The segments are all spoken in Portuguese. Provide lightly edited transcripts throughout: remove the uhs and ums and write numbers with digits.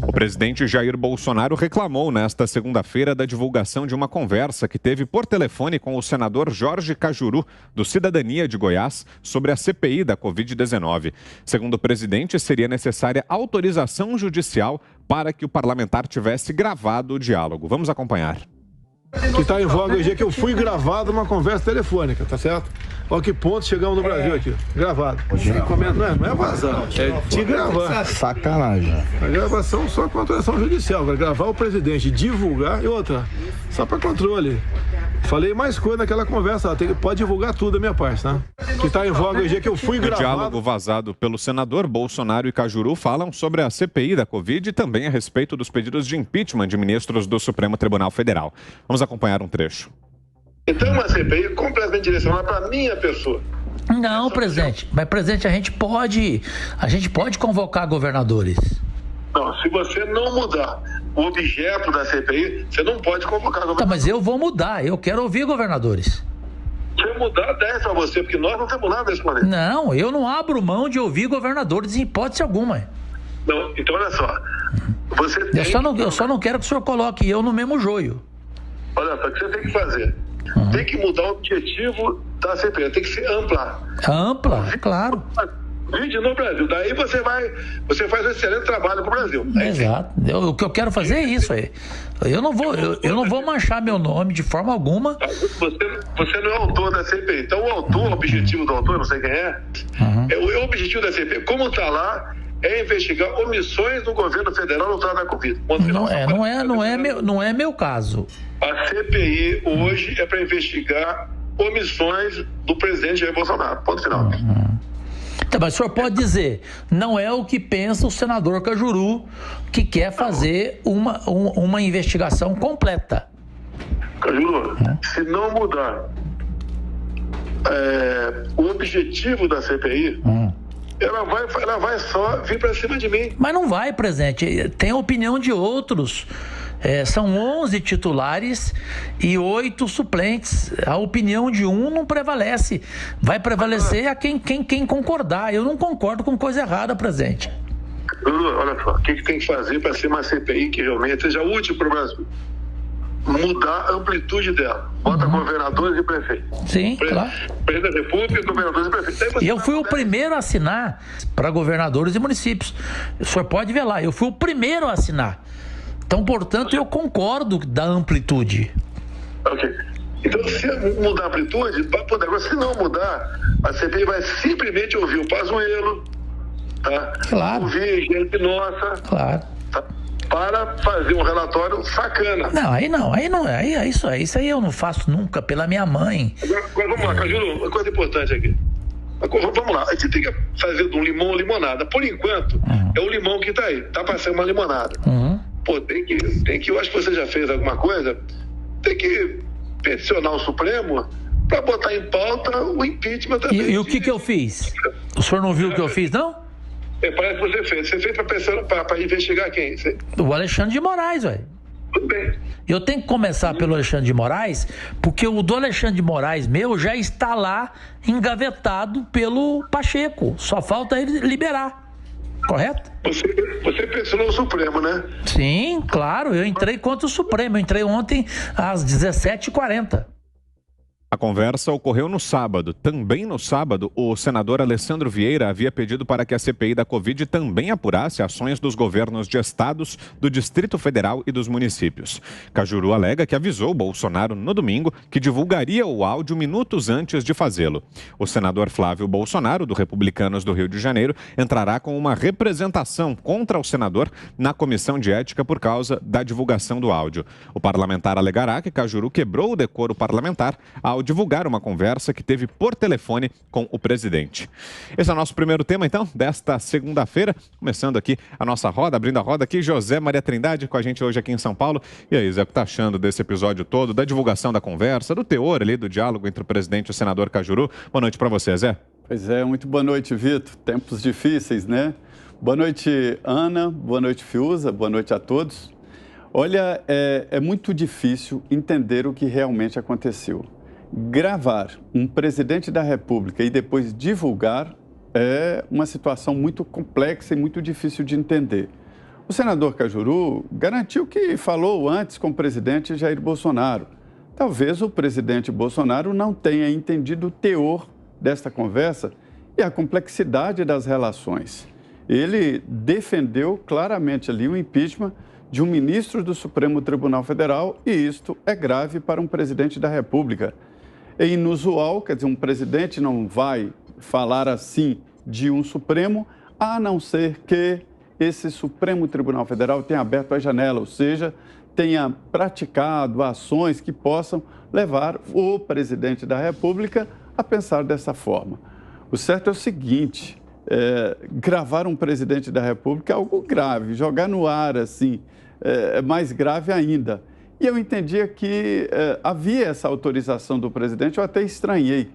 O presidente Jair Bolsonaro reclamou nesta segunda-feira da divulgação de uma conversa que teve por telefone com o senador Jorge Cajuru, do Cidadania de Goiás, sobre a CPI da Covid-19. Segundo o presidente, seria necessária autorização judicial para que o parlamentar tivesse gravado o diálogo. Vamos acompanhar. Que está em voga hoje é que eu fui gravado uma conversa telefônica, tá certo? Olha que ponto chegamos no Brasil aqui, gravado. Não é vazar, é te gravar. Sacanagem. A gravação só com autorização judicial, agora gravar o presidente, divulgar e outra, só para controle. Falei mais coisa naquela conversa, pode divulgar tudo da minha parte, tá? Que está em voga hoje é que eu fui gravado. No diálogo vazado pelo senador, Bolsonaro e Cajuru falam sobre a CPI da Covid e também a respeito dos pedidos de impeachment de ministros do Supremo Tribunal Federal. Vamos acompanhar um trecho. Então, uma CPI completamente direcionada para a minha pessoa. Não, presidente. Mas, presidente, a gente pode convocar governadores. Não, se você não mudar o objeto da CPI, você não pode convocar governadores. Tá, mas eu vou mudar. Eu quero ouvir governadores. Se eu mudar, 10 para você, porque nós não temos nada nesse planeta. Não, eu não abro mão de ouvir governadores em hipótese alguma. Não, então olha só. Você tem eu só não quero que o senhor coloque eu no mesmo joio. Olha só, o que você tem que fazer? Tem que mudar o objetivo da CPI, tem que ser ampla. Ampla, claro. Vídeo no Brasil, daí você faz um excelente trabalho pro Brasil. Exato. O que eu quero fazer é isso aí. Eu não vou manchar meu nome de forma alguma. Você não é autor da CPI. Então o objetivo do autor, não sei quem é, o objetivo da CPI, como está lá, é investigar omissões do governo federal no trato da Covid. Não é meu caso. A CPI hoje é para investigar omissões do presidente Jair Bolsonaro. Ponto final. Tá, mas o senhor pode dizer, não é o que pensa o senador Cajuru, que quer fazer uma investigação completa. Cajuru, se não mudar o objetivo da CPI, ela vai só vir para cima de mim. Mas não vai, presidente. Tem a opinião de outros. São 11 titulares e 8 suplentes. A opinião de um não prevalece. Vai prevalecer a quem concordar. Eu não concordo com coisa errada, presidente. Olha só, o que tem que fazer para ser uma CPI que realmente seja útil para o Brasil? Mudar a amplitude dela. Bota governadores e prefeitos. Sim, claro. Presidente da República, governadores e prefeitos. E eu fui o primeiro a assinar para governadores e municípios. O senhor pode ver lá, eu fui o primeiro a assinar. Então, portanto, eu concordo da amplitude. Ok. Então, se mudar a amplitude, vai poder. Agora, se não mudar, a CPI vai simplesmente ouvir o Pazuello, tá? Claro. Ouvir gente nossa. Claro. Tá? Para fazer um relatório sacana. Isso aí eu não faço nunca pela minha mãe. Agora vamos lá, Cajuru, uma coisa importante aqui. Vamos lá, a gente tem que fazer de um limão limonada. Por enquanto, é o limão que está aí, tá para ser uma limonada. Pô, tem que, eu acho que você já fez alguma coisa, tem que peticionar o Supremo para botar em pauta o impeachment também. E o que eu fiz? O senhor não viu o que eu fiz, não? Parece que você fez. Você fez para investigar quem? O Alexandre de Moraes, velho. Tudo bem. Eu tenho que começar pelo Alexandre de Moraes, porque o do Alexandre de Moraes meu já está lá engavetado pelo Pacheco. Só falta ele liberar. Correto? Você pressionou o Supremo, né? Sim, claro. Eu entrei contra o Supremo. Eu entrei ontem às 17h40. A conversa ocorreu no sábado. Também no sábado, o senador Alessandro Vieira havia pedido para que a CPI da Covid também apurasse ações dos governos de estados, do Distrito Federal e dos municípios. Cajuru alega que avisou Bolsonaro no domingo que divulgaria o áudio minutos antes de fazê-lo. O senador Flávio Bolsonaro, do Republicanos do Rio de Janeiro, entrará com uma representação contra o senador na Comissão de Ética por causa da divulgação do áudio. O parlamentar alegará que Cajuru quebrou o decoro parlamentar ao divulgar uma conversa que teve por telefone com o presidente. Esse é o nosso primeiro tema, então, desta segunda-feira. Começando aqui a nossa roda, abrindo a roda aqui, José Maria Trindade com a gente hoje aqui em São Paulo. E aí, Zé, o que está achando desse episódio todo, da divulgação da conversa, do teor ali, do diálogo entre o presidente e o senador Cajuru? Boa noite para você, Zé. Pois é, muito boa noite, Vitor. Tempos difíceis, né? Boa noite, Ana. Boa noite, Fiuza. Boa noite a todos. Olha, é muito difícil entender o que realmente aconteceu. Gravar um presidente da República e depois divulgar é uma situação muito complexa e muito difícil de entender. O senador Cajuru garantiu que falou antes com o presidente Jair Bolsonaro. Talvez o presidente Bolsonaro não tenha entendido o teor desta conversa e a complexidade das relações. Ele defendeu claramente ali o impeachment de um ministro do Supremo Tribunal Federal e isto é grave para um presidente da República. É inusual, quer dizer, um presidente não vai falar assim de um Supremo, a não ser que esse Supremo Tribunal Federal tenha aberto a janela, ou seja, tenha praticado ações que possam levar o presidente da República a pensar dessa forma. O certo é o seguinte, gravar um presidente da República é algo grave, jogar no ar assim é mais grave ainda. E eu entendia que havia essa autorização do presidente, eu até estranhei.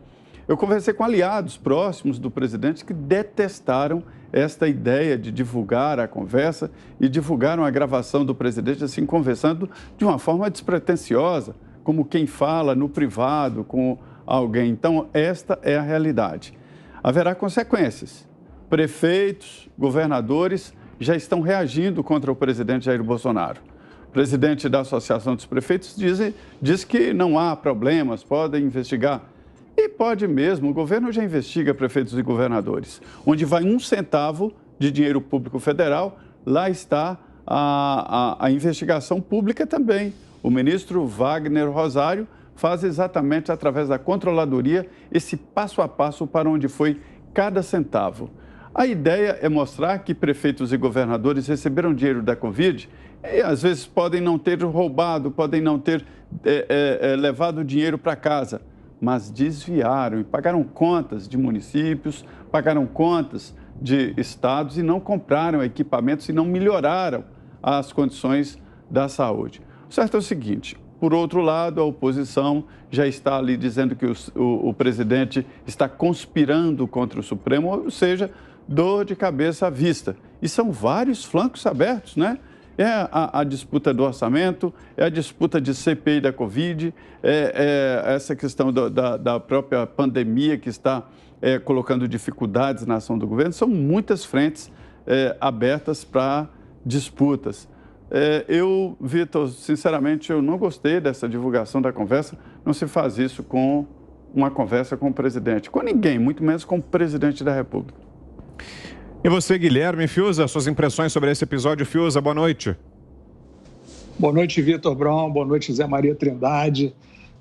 Eu conversei com aliados próximos do presidente que detestaram esta ideia de divulgar a conversa e divulgaram a gravação do presidente assim conversando de uma forma despretensiosa, como quem fala no privado com alguém. Então, esta é a realidade. Haverá consequências. Prefeitos, governadores já estão reagindo contra o presidente Jair Bolsonaro. O presidente da Associação dos Prefeitos diz que não há problemas, podem investigar. E pode mesmo, o governo já investiga prefeitos e governadores. Onde vai 1 centavo de dinheiro público federal, lá está a investigação pública também. O ministro Wagner Rosário faz exatamente através da controladoria esse passo a passo para onde foi cada centavo. A ideia é mostrar que prefeitos e governadores receberam dinheiro da Covid e às vezes podem não ter roubado, podem não ter levado dinheiro para casa, mas desviaram e pagaram contas de municípios, pagaram contas de estados e não compraram equipamentos e não melhoraram as condições da saúde. O certo é o seguinte, por outro lado, a oposição já está ali dizendo que o presidente está conspirando contra o Supremo, ou seja, dor de cabeça à vista. E são vários flancos abertos, né? É a disputa do orçamento, é a disputa de CPI da Covid, essa questão da própria pandemia que está colocando dificuldades na ação do governo. São muitas frentes abertas para disputas. Vitor, sinceramente, eu não gostei dessa divulgação da conversa. Não se faz isso com uma conversa com o presidente, com ninguém, muito menos com o presidente da República. E você, Guilherme Fiuza, suas impressões sobre esse episódio? Fiuza, boa noite. Boa noite, Vitor Brown. Boa noite, Zé Maria Trindade.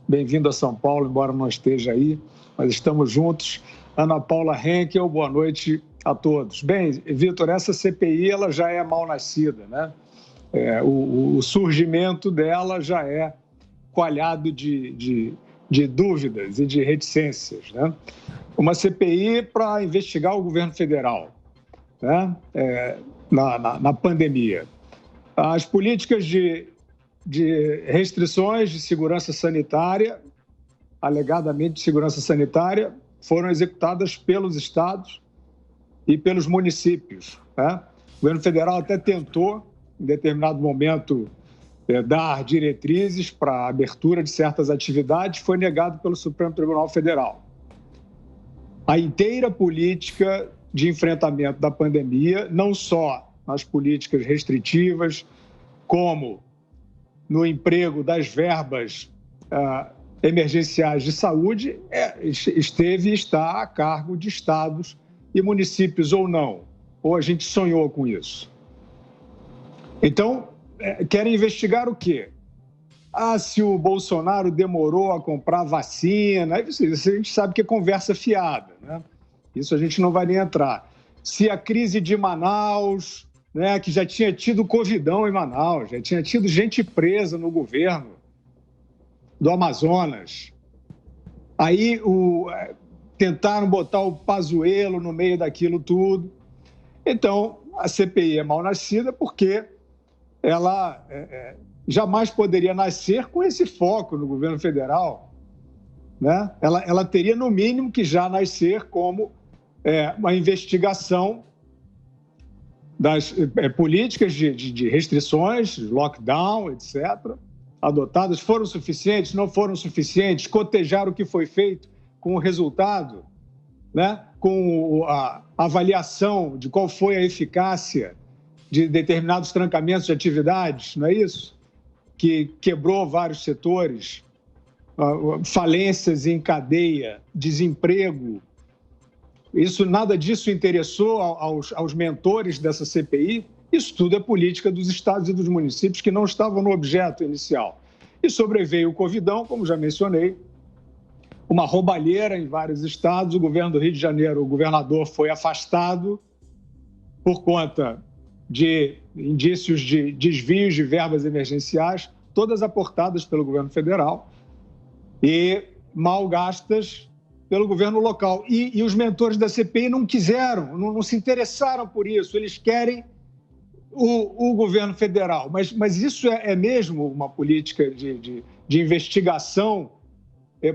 Bem-vindo a São Paulo, embora não esteja aí, mas estamos juntos. Ana Paula Henkel, boa noite a todos. Bem, Vitor, essa CPI ela já é mal nascida, né? O surgimento dela já é coalhado de dúvidas e de reticências, né? Uma CPI para investigar o governo federal, né? Na pandemia. As políticas de restrições de segurança sanitária, alegadamente de segurança sanitária, foram executadas pelos estados e pelos municípios, né? O governo federal até tentou, em determinado momento, dar diretrizes para a abertura de certas atividades, foi negado pelo Supremo Tribunal Federal. A inteira política de enfrentamento da pandemia, não só nas políticas restritivas, como no emprego das verbas emergenciais de saúde, esteve e está a cargo de estados e municípios ou não. Ou a gente sonhou com isso. Então, querem investigar o quê? Se o Bolsonaro demorou a comprar vacina, isso a gente sabe que é conversa fiada, né? Isso a gente não vai nem entrar. Se a crise de Manaus, né, que já tinha tido covidão em Manaus, já tinha tido gente presa no governo do Amazonas. Aí tentaram botar o Pazuello no meio daquilo tudo. Então, a CPI é mal nascida porque ela jamais poderia nascer com esse foco no governo federal, né? Ela teria, no mínimo, que já nascer como uma investigação das políticas de restrições, lockdown, etc., adotadas. Foram suficientes, não foram suficientes, cotejar o que foi feito com o resultado, né? Com a avaliação de qual foi a eficácia de determinados trancamentos de atividades, não é isso? Que quebrou vários setores, falências em cadeia, desemprego. Nada disso interessou aos mentores dessa CPI. Isso tudo é política dos estados e dos municípios que não estavam no objeto inicial. E sobreveio o Covidão, como já mencionei, uma roubalheira em vários estados. O governo do Rio de Janeiro, o governador foi afastado por conta de indícios de desvios de verbas emergenciais, todas aportadas pelo governo federal e mal gastas pelo governo local. E os mentores da CPI não quiseram, não se interessaram por isso. Eles querem o governo federal. Mas isso é mesmo uma política de investigação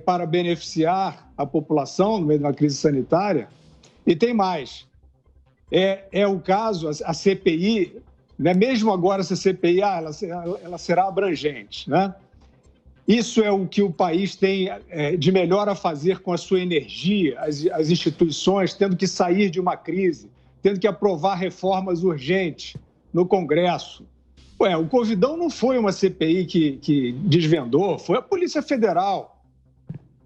para beneficiar a população no meio de uma crise sanitária? E tem mais. É o caso, a CPI, né? Mesmo agora essa CPI, ela será abrangente, né? Isso é o que o país tem de melhor a fazer com a sua energia, as instituições tendo que sair de uma crise, tendo que aprovar reformas urgentes no Congresso. O Covidão não foi uma CPI que desvendou, foi a Polícia Federal.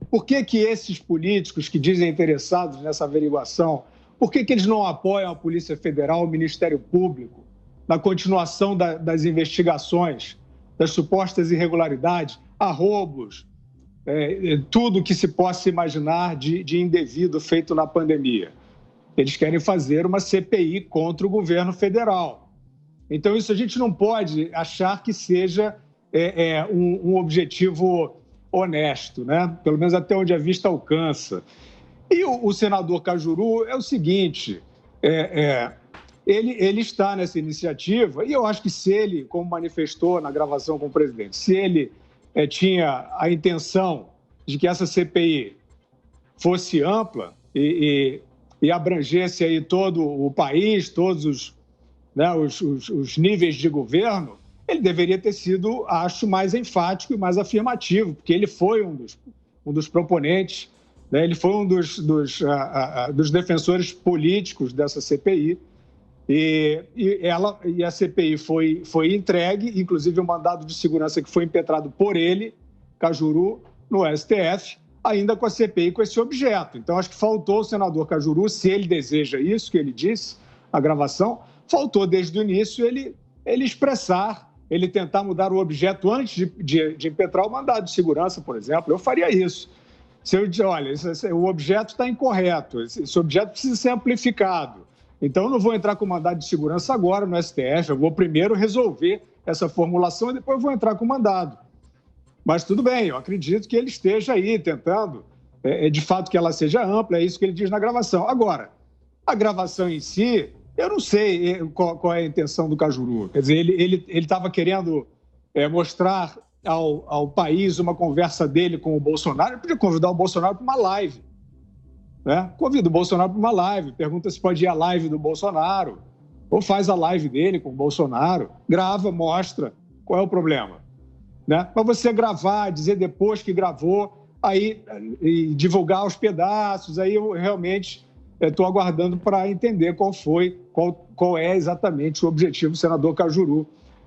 Por que esses políticos que dizem interessados nessa averiguação, por que eles não apoiam a Polícia Federal, o Ministério Público, na continuação das investigações, das supostas irregularidades, arroubos, tudo que se possa imaginar de indevido feito na pandemia? Eles querem fazer uma CPI contra o governo federal. Então, isso a gente não pode achar que seja um objetivo honesto, né? Pelo menos até onde a vista alcança. E o senador Cajuru é o seguinte, ele está nessa iniciativa e eu acho que se ele, como manifestou na gravação com o presidente, se ele tinha a intenção de que essa CPI fosse ampla e abrangesse aí todo o país, todos os níveis de governo, ele deveria ter sido, acho, mais enfático e mais afirmativo, porque ele foi um dos proponentes, né? Ele foi um dos defensores políticos dessa CPI, e a CPI foi entregue, inclusive o mandado de segurança que foi impetrado por ele, Cajuru, no STF, ainda com a CPI com esse objeto. Então, acho que faltou o senador Cajuru, se ele deseja isso que ele disse, a gravação, faltou desde o início ele expressar, ele tentar mudar o objeto antes de impetrar o mandado de segurança, por exemplo. Eu faria isso. Se eu dizer, olha, o objeto está incorreto, esse objeto precisa ser amplificado. Então, eu não vou entrar com o mandado de segurança agora no STF, eu vou primeiro resolver essa formulação e depois eu vou entrar com o mandado. Mas tudo bem, eu acredito que ele esteja aí tentando, de fato, que ela seja ampla, é isso que ele diz na gravação. Agora, a gravação em si, eu não sei qual é a intenção do Cajuru. Quer dizer, ele estava querendo mostrar ao país uma conversa dele com o Bolsonaro. Ele podia convidar o Bolsonaro para uma live, né? Convida o Bolsonaro para uma live, pergunta se pode ir à live do Bolsonaro, ou faz a live dele com o Bolsonaro, grava, mostra, qual é o problema? Né? Para você gravar, dizer depois que gravou, aí e divulgar os pedaços, aí eu realmente estou aguardando para entender qual é exatamente o objetivo do senador Cajuru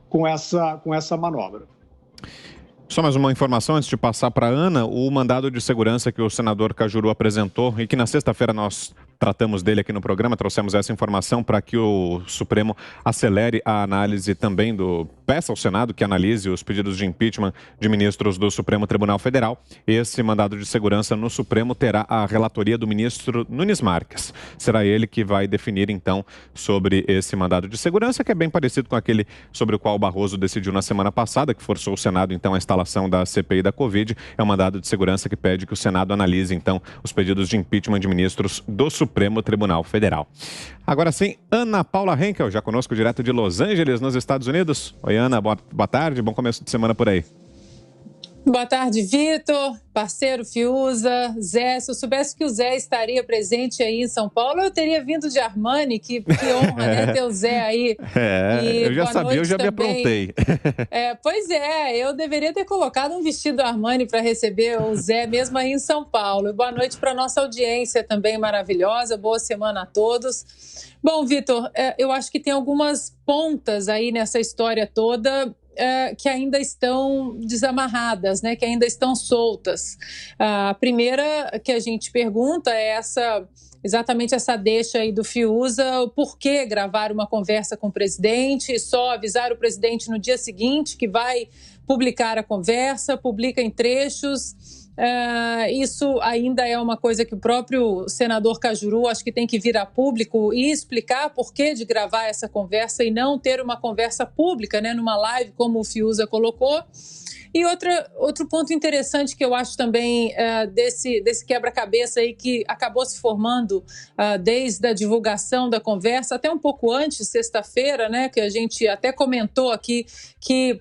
com essa manobra. Só mais uma informação antes de passar para a Ana, o mandado de segurança que o senador Cajuru apresentou e que na sexta-feira nós tratamos dele aqui no programa, trouxemos essa informação para que o Supremo acelere a análise também peça ao Senado que analise os pedidos de impeachment de ministros do Supremo Tribunal Federal. Esse mandado de segurança no Supremo terá a relatoria do ministro Nunes Marques. Será ele que vai definir, então, sobre esse mandado de segurança, que é bem parecido com aquele sobre o qual o Barroso decidiu na semana passada, que forçou o Senado, então, a instalação da CPI da Covid. É um mandado de segurança que pede que o Senado analise, então, os pedidos de impeachment de ministros do Supremo Tribunal Federal. Agora sim, Ana Paula Henkel, já conosco direto de Los Angeles, nos Estados Unidos. Oi, Ana, boa tarde, bom começo de semana por aí. Boa tarde, Vitor, parceiro Fiuza, Zé. Se eu soubesse que o Zé estaria presente aí em São Paulo, eu teria vindo de Armani, que honra, né, ter o Zé aí. Eu já sabia, eu já me aprontei. Pois é, eu deveria ter colocado um vestido Armani para receber o Zé, mesmo aí em São Paulo. E boa noite para nossa audiência também maravilhosa, boa semana a todos. Bom, Vitor, eu acho que tem algumas pontas aí nessa história toda que ainda estão desamarradas, né, que ainda estão soltas. A primeira que a gente pergunta é exatamente essa deixa aí do Fiuza, o porquê gravar uma conversa com o presidente, só avisar o presidente no dia seguinte que vai publicar a conversa, publica em trechos. Isso ainda é uma coisa que o próprio senador Cajuru acho que tem que vir a público e explicar por que de gravar essa conversa e não ter uma conversa pública, né, numa live, como o Fiuza colocou. E outro ponto interessante que eu acho também desse quebra-cabeça aí que acabou se formando desde a divulgação da conversa, até um pouco antes, sexta-feira, né, que a gente até comentou aqui que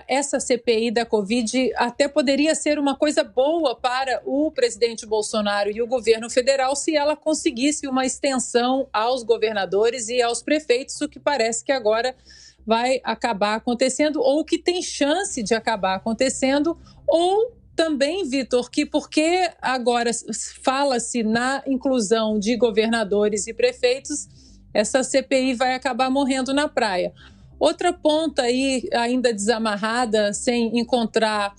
essa CPI da Covid até poderia ser uma coisa boa para o presidente Bolsonaro e o governo federal se ela conseguisse uma extensão aos governadores e aos prefeitos, o que parece que agora vai acabar acontecendo, ou que tem chance de acabar acontecendo, ou também, Vitor, que porque agora fala-se na inclusão de governadores e prefeitos, essa CPI vai acabar morrendo na praia. Outra ponta aí, ainda desamarrada, sem encontrar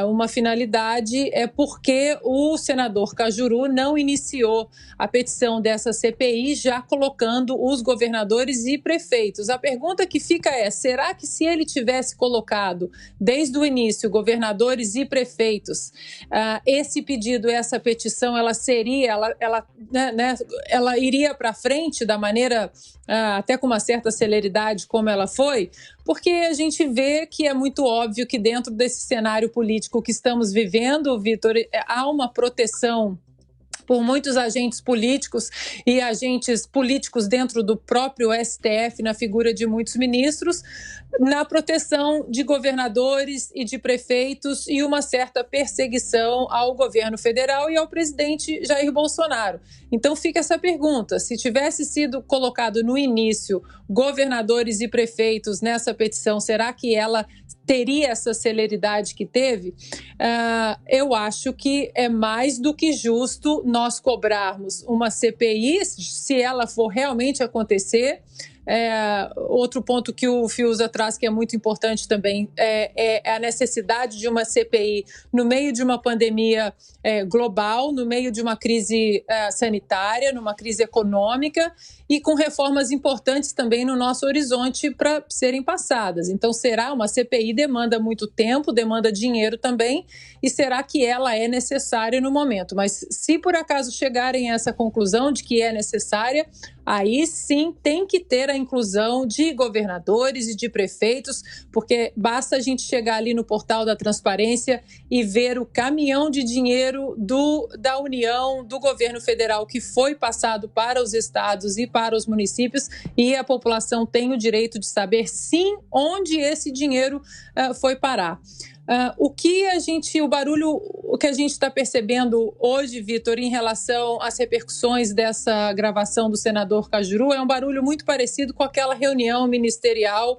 uma finalidade, é porque o senador Cajuru não iniciou a petição dessa CPI, já colocando os governadores e prefeitos. A pergunta que fica é, será que se ele tivesse colocado desde o início governadores e prefeitos, esse pedido, essa petição, ela iria para frente da maneira, até com uma certa celeridade como ela foi? Porque a gente vê que é muito óbvio que dentro desse cenário político que estamos vivendo, Vitor, há uma proteção por muitos agentes políticos e agentes políticos dentro do próprio STF, na figura de muitos ministros, na proteção de governadores e de prefeitos e uma certa perseguição ao governo federal e ao presidente Jair Bolsonaro. Então fica essa pergunta, se tivesse sido colocado no início governadores e prefeitos nessa petição, será que ela teria essa celeridade que teve? Eu acho que é mais do que justo nós cobrarmos uma CPI, se ela for realmente acontecer. Outro ponto que o Fiuza traz que é muito importante também é a necessidade de uma CPI no meio de uma pandemia global, no meio de uma crise sanitária, numa crise econômica e com reformas importantes também no nosso horizonte para serem passadas. Então, será uma CPI, demanda muito tempo, demanda dinheiro também, e será que ela é necessária no momento? Mas se por acaso chegarem a essa conclusão de que é necessária, aí sim tem que ter a inclusão de governadores e de prefeitos, porque basta a gente chegar ali no portal da transparência e ver o caminhão de dinheiro da União, do governo federal que foi passado para os estados e para os municípios, e a população tem o direito de saber sim onde esse dinheiro foi parar. O barulho que a gente está percebendo hoje, Vitor, em relação às repercussões dessa gravação do senador Cajuru, é um barulho muito parecido com aquela reunião ministerial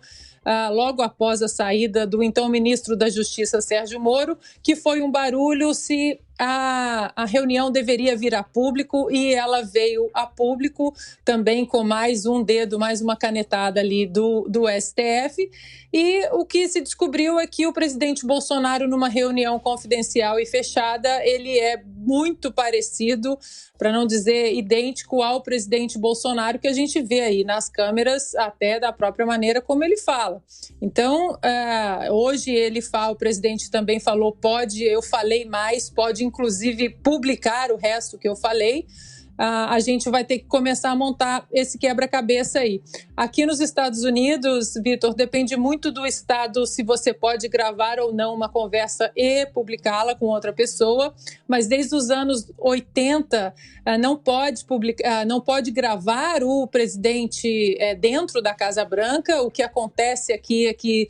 logo após a saída do então ministro da Justiça, Sérgio Moro, que foi um barulho se a reunião deveria vir a público, e ela veio a público também com mais um dedo, mais uma canetada ali do STF. E o que se descobriu é que o presidente Bolsonaro, numa reunião confidencial e fechada, ele é muito parecido, para não dizer idêntico, ao presidente Bolsonaro, que a gente vê aí nas câmeras, até da própria maneira como ele fala. Então, hoje ele fala, o presidente também falou, eu falei mais, pode inclusive publicar o resto que eu falei. A gente vai ter que começar a montar esse quebra-cabeça aí. Aqui nos Estados Unidos, Vitor, depende muito do estado se você pode gravar ou não uma conversa e publicá-la com outra pessoa, mas desde os anos 80 não pode gravar o presidente dentro da Casa Branca. O que acontece aqui é que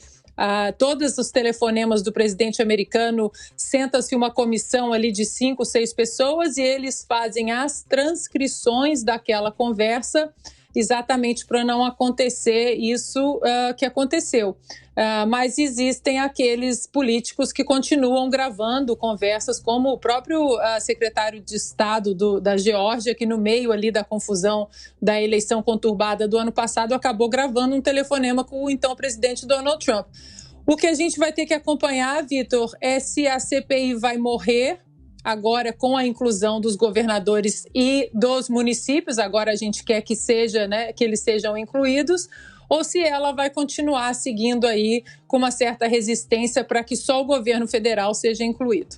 todos os telefonemas do presidente americano, senta-se uma comissão ali de 5, 6 pessoas e eles fazem as transcrições daquela conversa, exatamente para não acontecer isso que aconteceu. Mas existem aqueles políticos que continuam gravando conversas, como o próprio secretário de Estado da Geórgia, que no meio ali da confusão da eleição conturbada do ano passado, acabou gravando um telefonema com o então presidente Donald Trump. O que a gente vai ter que acompanhar, Vitor, é se a CPI vai morrer agora com a inclusão dos governadores e dos municípios, agora a gente quer que eles sejam incluídos, ou se ela vai continuar seguindo aí com uma certa resistência para que só o governo federal seja incluído.